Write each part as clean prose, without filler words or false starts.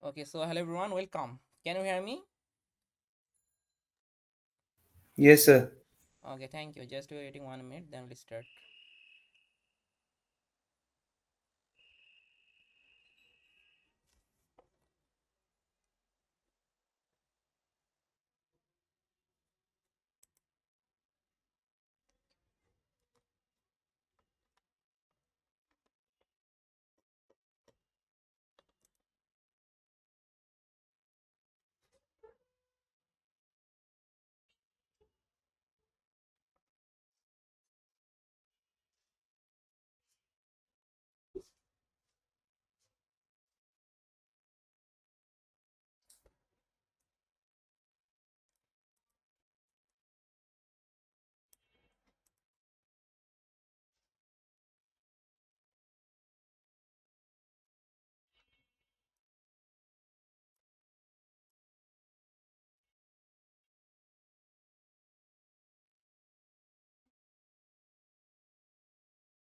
Okay, so hello everyone, welcome. Can you hear me? Yes, sir. Okay, thank you. Just waiting 1 minute, then we'll start.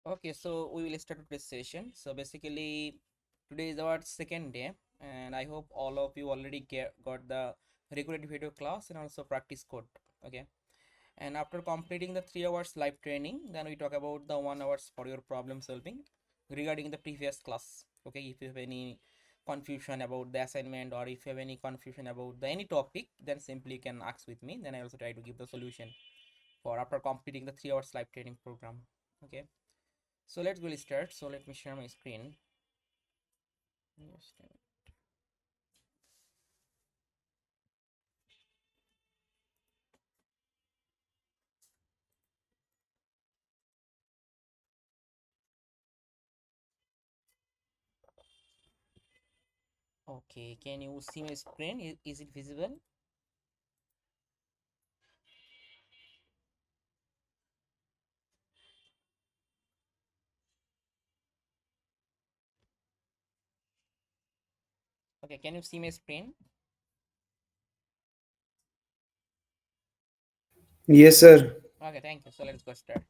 Okay, so we will start this session. So basically, today is our second day, and I hope all of you already got the recorded video class and also practice code. Okay, and after completing the 3 hours live training, then we talk about the 1 hours for your problem solving regarding the previous class. Okay, if you have any confusion about the assignment or if you have any confusion about the any topic, then simply you can ask with me. Then I also try to give the solution for after completing the 3 hours live training program. Okay, so let's go start. So let me share my screen. Yes. Okay, can you see my screen? Is it visible? Okay, can you see my screen? Yes, sir. Okay, thank you. So let's go start.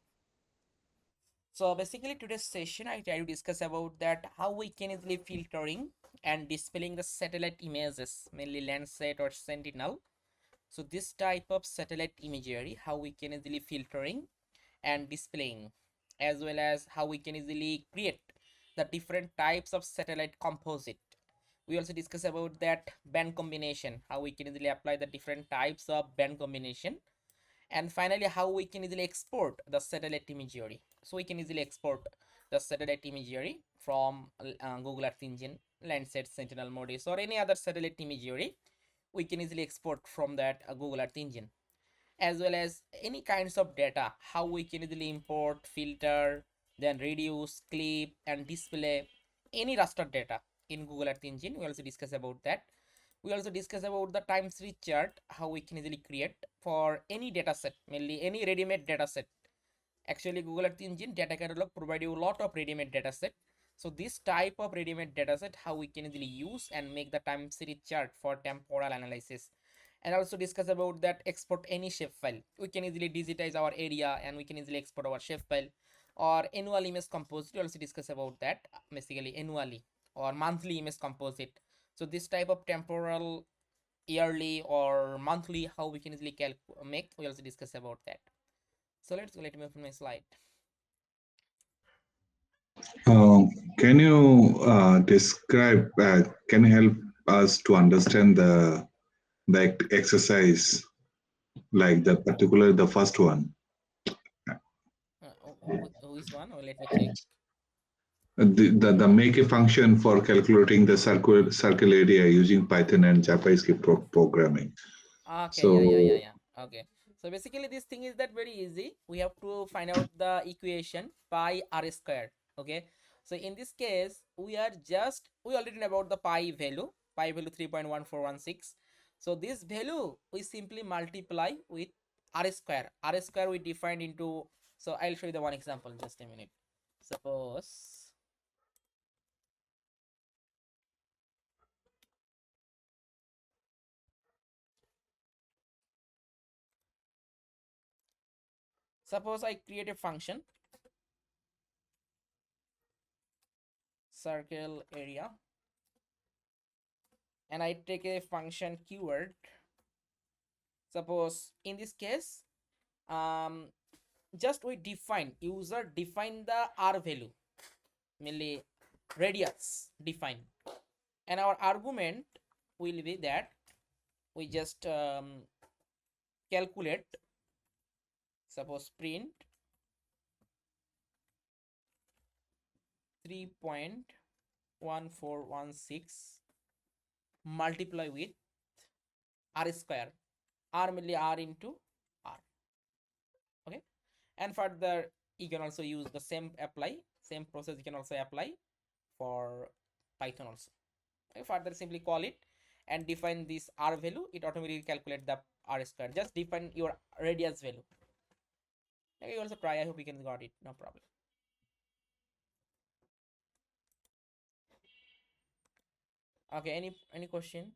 So basically today's session I try to discuss about that how we can easily filtering and displaying the satellite images, mainly Landsat or Sentinel. So this type of satellite imagery, how we can easily filtering and displaying, as well as how we can easily create the different types of satellite composite. We also discuss about that band combination, how we can easily apply the different types of band combination, and finally how we can easily export the satellite imagery. So we can easily export the satellite imagery from Google Earth Engine, Landsat, Sentinel, Modis, or any other satellite imagery. We can easily export from that Google Earth Engine, as well as any kinds of data, how we can easily import, filter, then reduce, clip, and display any raster data in Google Earth Engine. We also discuss about that. We also discuss about the time series chart, how we can easily create for any data set, mainly any ready-made data set. Actually, Google Earth Engine data catalog provide you a lot of ready-made data set. So this type of ready-made data set, how we can easily use and make the time series chart for temporal analysis. And also discuss about that export any shapefile. We can easily digitize our area and we can easily export our shapefile or annual image composite. We also discuss about that basically annually or monthly image composite. So this type of temporal, yearly or monthly, how we can easily make. We also discuss about that. So let me open my slide. Um, can you describe? Can you help us to understand the exercise, like the first one, Who is one? Or let me check. the make a function for calculating the circle area using Python and JavaScript programming. Okay, So yeah. Okay. So basically this thing is that very easy. We have to find out the equation pi r squared. Okay. So in this case, we already know about the pi value 3.1416. So this value we simply multiply with r square. R square we defined into, so I'll show you the one example, just a minute. Suppose I create a function circle area. and I take a function keyword. Suppose in this case, just we define, user define the r value, mainly radius define, and our argument will be that we just calculate, suppose print 3.1416 multiply with r square, r mainly r into r. Okay, and further you can also use the same process you can also apply for Python also. Okay, further simply call it and define this r value, it automatically calculate the r square. Just define your radius value. Okay, you also try, I hope you can got it, no problem. Okay, any question?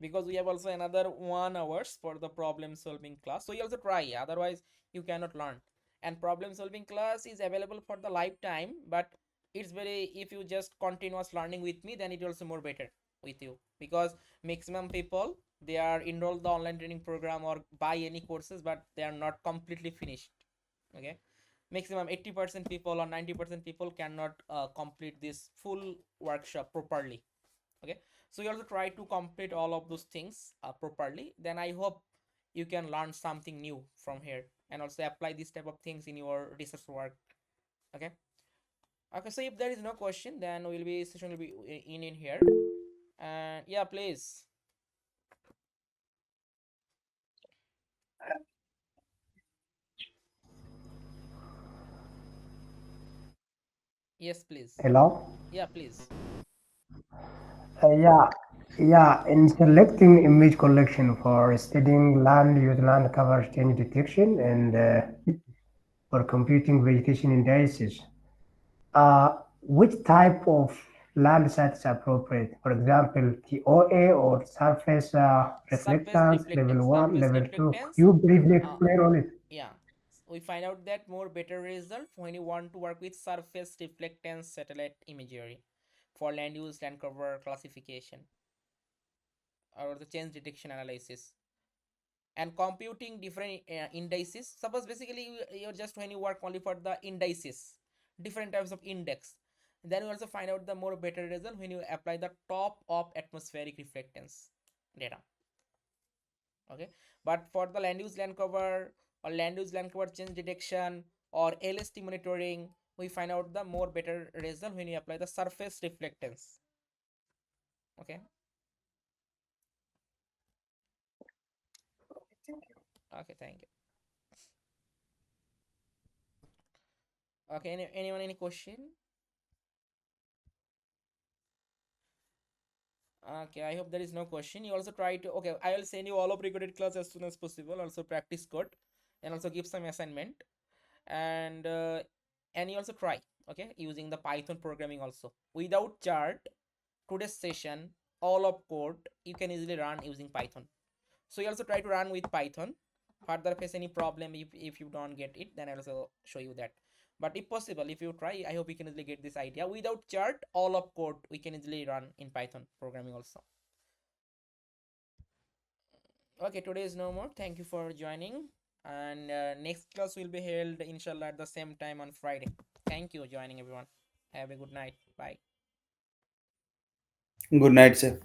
Because we have also another 1 hours for the problem solving class, so you also try, otherwise you cannot learn. And problem solving class is available for the lifetime, but it's very, if you just continuous learning with me, then it also more better with you, because maximum people, they are enrolled the online training program or buy any courses, but they are not completely finished. Okay, maximum 80% people or 90% people cannot complete this full workshop properly. Okay, so you also try to complete all of those things properly, then I hope you can learn something new from here and also apply this type of things in your research work. Okay, okay, so if there is no question, then session will be in here. And yeah, please. Yes, please. Hello? Yeah, please. Yeah, yeah. In selecting image collection for studying land use land cover change detection and for computing vegetation indices, which type of Landsat is appropriate? For example, TOA or surface Surface reflectance, level reflectance, 1, surface level 2. reflectance. You briefly uh, explain on it. yeah, we find out that more better result when you want to work with surface reflectance satellite imagery for land use land cover classification or the change detection analysis and computing different indices. Suppose basically you're just, when you work only for the indices, different types of index, then you also find out the more better result when you apply the top of atmospheric reflectance data. Okay, but for the land use land cover or land use land cover change detection or LST monitoring, we find out the more better result when you apply the surface reflectance. Okay, okay, thank you. Okay, anyone, any question? Okay, I hope there is no question. You also try to, okay, I will send you all of recorded class as soon as possible, also practice code and also give some assignment. And you also try, okay, using the Python programming also without chart. Today's session, all of code you can easily run using Python. So you also try to run with Python. Further face any problem, if you don't get it, then I'll also show you that. But if possible, if you try, I hope you can easily get this idea. Without chart, all of code we can easily run in Python programming also. Okay, today is no more. Thank you for joining, and next class will be held inshallah at the same time on Friday. Thank you joining everyone. Have a good night. Bye. Good night, sir.